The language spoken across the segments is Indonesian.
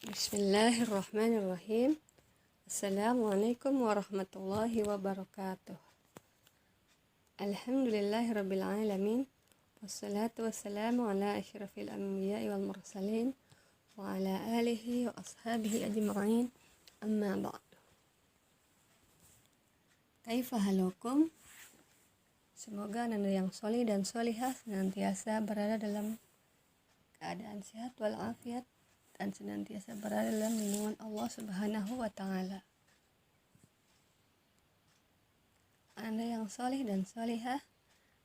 Bismillahirrahmanirrahim. Assalamualaikum warahmatullahi wabarakatuh. Alhamdulillahirabbil alamin. Wassalatu wassalamu ala asyrafil anbiya'i wal mursalin wa ala alihi wa ashabihi ajma'in. Amma ba'du. Kaifa halukum? Semoga anda yang solih dan solihah senantiasa berada dalam keadaan sehat walafiat dan senantiasa berada dalam lindungan Allah Subhanahu wa Ta'ala. Anda yang solih dan solihah,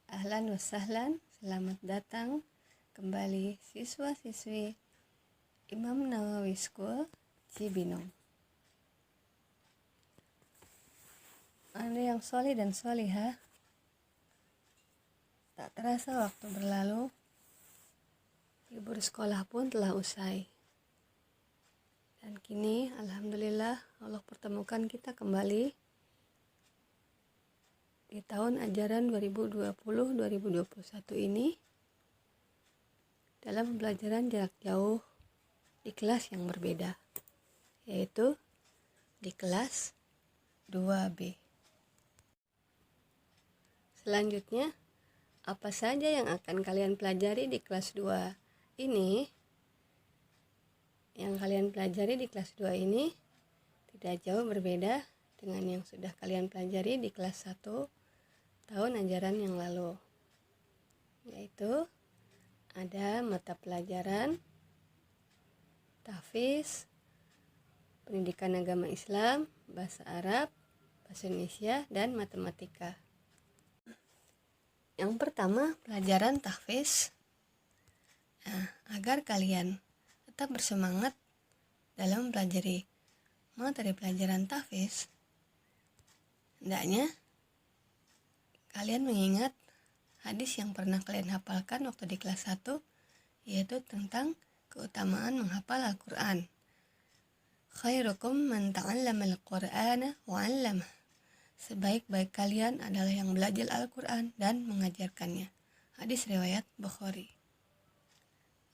ahlan wa sahlan, selamat datang kembali siswa-siswi Imam Nawawi School Cibinong. Anda yang solih dan solihah, tak terasa waktu berlalu, libur sekolah pun telah usai. Dan kini alhamdulillah Allah pertemukan kita kembali di tahun ajaran 2020-2021 ini dalam pembelajaran jarak jauh di kelas yang berbeda, yaitu di kelas 2B. Selanjutnya, apa saja yang akan kalian pelajari di kelas 2 ini? Yang kalian pelajari di kelas 2 ini tidak jauh berbeda dengan yang sudah kalian pelajari di kelas 1 tahun ajaran yang lalu, yaitu ada mata pelajaran tahfiz, pendidikan agama Islam, bahasa Arab, bahasa Indonesia, dan matematika. Yang pertama, pelajaran tahfiz. Agar kalian tetap bersemangat dalam mempelajari materi pelajaran tahfiz, hendaknya kalian mengingat hadis yang pernah kalian hafalkan waktu di kelas 1, yaitu tentang keutamaan menghafal Al-Quran. Khairukum man ta'allamal Qur'ana wa 'allamah. Sebaik-baik kalian adalah yang belajar Al-Quran dan mengajarkannya. Hadis riwayat Bukhari.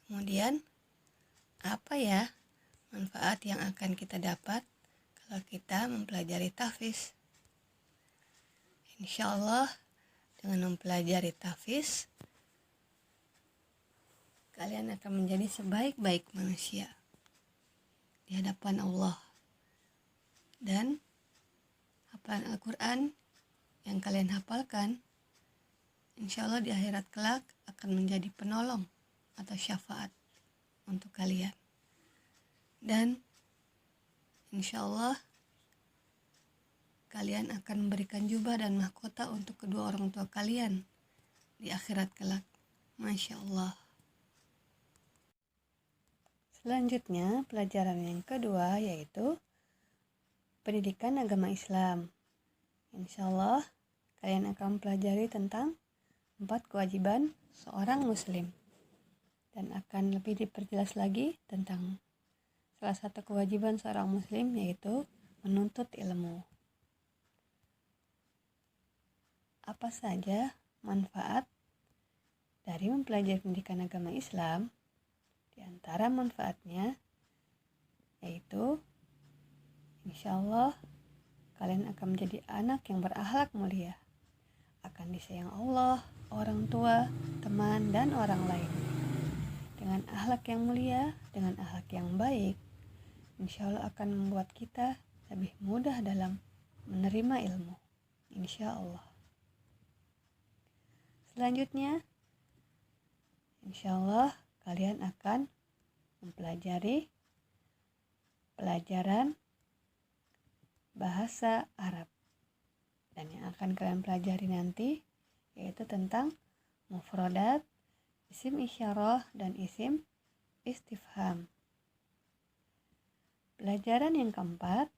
Kemudian, apa ya manfaat yang akan kita dapat kalau kita mempelajari tahfiz? Insya Allah, dengan mempelajari tahfiz, kalian akan menjadi sebaik-baik manusia di hadapan Allah. Dan hafalan Al-Quran yang kalian hafalkan, insya Allah di akhirat kelak akan menjadi penolong atau syafaat untuk kalian. Dan insya Allah kalian akan memberikan jubah dan mahkota untuk kedua orang tua kalian di akhirat kelak. Masya Allah. Selanjutnya, pelajaran yang kedua yaitu pendidikan agama Islam. Insya Allah kalian akan mempelajari tentang 4 kewajiban seorang muslim, dan akan lebih diperjelas lagi tentang salah satu kewajiban seorang muslim, yaitu menuntut ilmu. Apa saja manfaat dari mempelajari pendidikan agama Islam? Di antara manfaatnya yaitu insya Allah kalian akan menjadi anak yang berakhlak mulia, akan disayang Allah, orang tua, teman, dan orang lain. Dengan akhlak yang mulia, dengan akhlak yang baik, insya Allah akan membuat kita lebih mudah dalam menerima ilmu. Insya Allah. Selanjutnya, insya Allah kalian akan mempelajari pelajaran bahasa Arab. Dan yang akan kalian pelajari nanti yaitu tentang mufradat, isim isyarah, dan isim istifham. Pelajaran yang keempat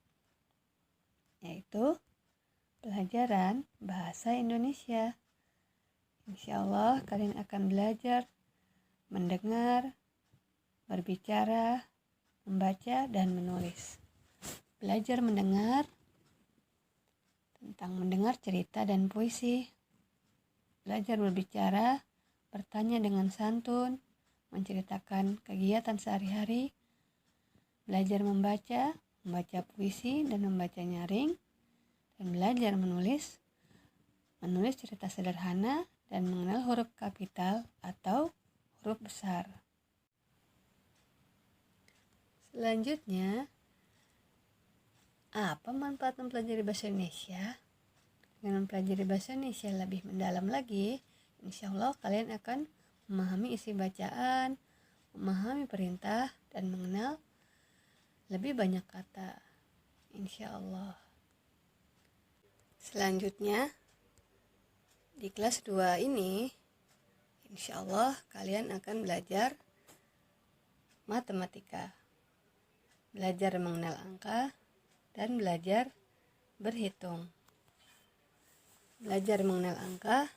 yaitu pelajaran bahasa Indonesia. Insya Allah kalian akan belajar mendengar, berbicara, membaca, dan menulis. Belajar mendengar tentang mendengar cerita dan puisi. Belajar berbicara, bertanya dengan santun, menceritakan kegiatan sehari-hari, belajar membaca puisi dan membaca nyaring, dan belajar menulis cerita sederhana, dan mengenal huruf kapital atau huruf besar. Selanjutnya, apa manfaat mempelajari bahasa Indonesia? Dengan mempelajari bahasa Indonesia lebih mendalam lagi, insya Allah kalian akan memahami isi bacaan, memahami perintah, dan mengenal lebih banyak kata. Insya Allah. Selanjutnya, di kelas 2 ini, insya Allah kalian akan belajar matematika, belajar mengenal angka, dan belajar berhitung. Belajar mengenal angka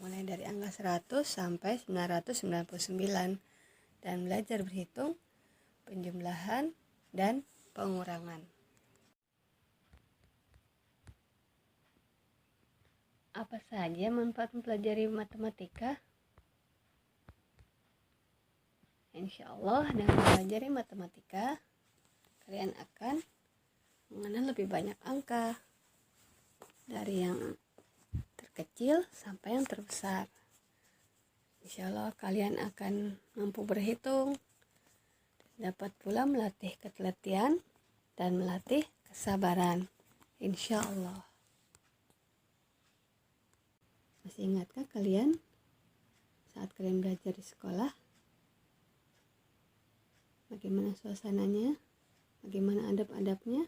mulai dari angka 100 sampai 999, dan belajar berhitung penjumlahan dan pengurangan. Apa saja manfaat mempelajari matematika? Insya Allah dengan mempelajari matematika, kalian akan mengenal lebih banyak angka, dari yang terkecil sampai yang terbesar. Insya Allah kalian akan mampu berhitung, dapat pula melatih ketelitian dan melatih kesabaran. Insya Allah. Masih ingatkah kalian saat kalian belajar di sekolah? Bagaimana suasananya? Bagaimana adab-adabnya?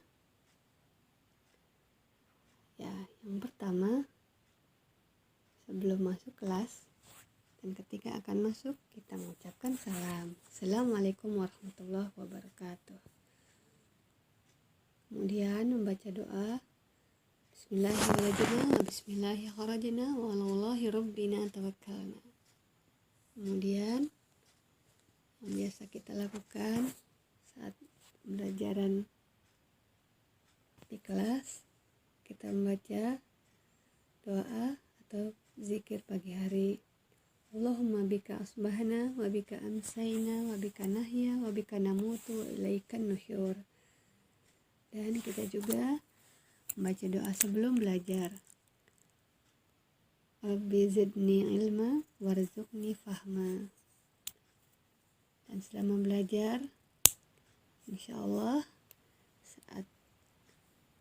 Ya, yang pertama, sebelum masuk kelas dan ketika akan masuk, kita mengucapkan salam. Assalamualaikum warahmatullahi wabarakatuh. Kemudian membaca doa. Bismillahirrahmanirrahim. Bismillahirrahmanirrahim. Wallahi rabbina tawakkalna. Kemudian yang biasa kita lakukan saat pembelajaran di kelas, kita membaca doa atau zikir pagi hari. Allahumma bika asbahna wa bika amsayna wa bika nahya wa bika namutu wa ilaikan nusyur. Dan kita juga membaca doa sebelum belajar. Rabbi zidni ilma warzuqni fahma. Dan selama belajar, insya Allah saat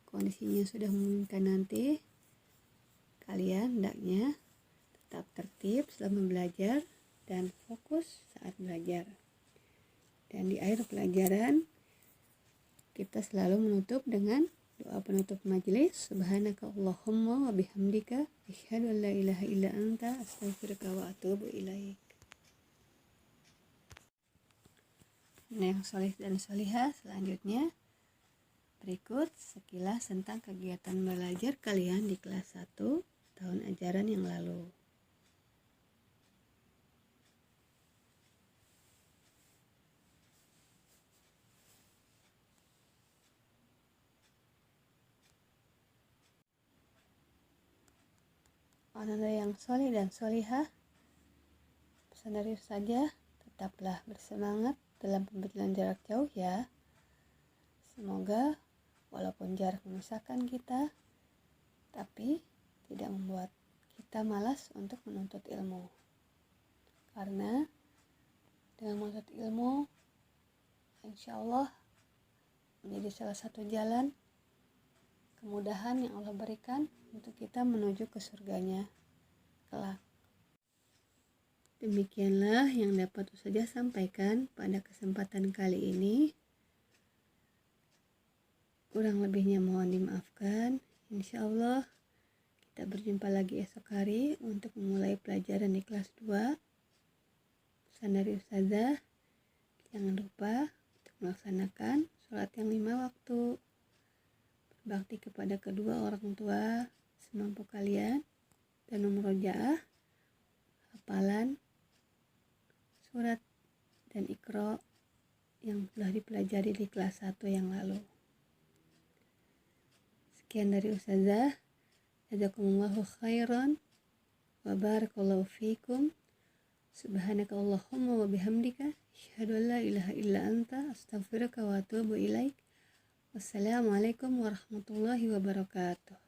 kondisinya sudah memungkinkan nanti, kalian hendaknya tetap tertib selama belajar dan fokus saat belajar. Dan di akhir pelajaran, kita selalu menutup dengan doa penutup majelis. Subhanaka Allahumma wa bihamdika asyhadu an la ilaha illa anta astaghfiruka wa atubu ilaik. Nah, yang soleh dan solihah, selanjutnya berikut sekilas tentang kegiatan belajar kalian di kelas 1 tahun ajaran yang lalu. Anda yang soleh dan solihah, pesan dari saja, tetaplah bersemangat dalam pembelajaran jarak jauh ya. Semoga walaupun jarak memisahkan kita, tapi tidak membuat kita malas untuk menuntut ilmu. Karena dengan menuntut ilmu, insya Allah menjadi salah satu jalan kemudahan yang Allah berikan untuk kita menuju ke surganya kelak. Demikianlah yang dapat saya sampaikan pada kesempatan kali ini. Kurang lebihnya mohon dimaafkan. Insya Allah kita berjumpa lagi esok hari untuk memulai pelajaran di kelas 2. Pesan dari Ustazah, jangan lupa untuk melaksanakan sholat yang 5 waktu. Berbakti kepada kedua orang tua semampu kalian, dan memurojaah hafalan surat dan Iqra yang telah dipelajari di kelas 1 yang lalu. Sekian dari Ustazah. Jazakumullahu khairan wa barakallahu fikum. Subhanaka Allahumma wa bihamdika asyhadu an la ilaha illa anta astaghfiruka wa atubu ilaik. Wassalamualaikum warahmatullahi wabarakatuh.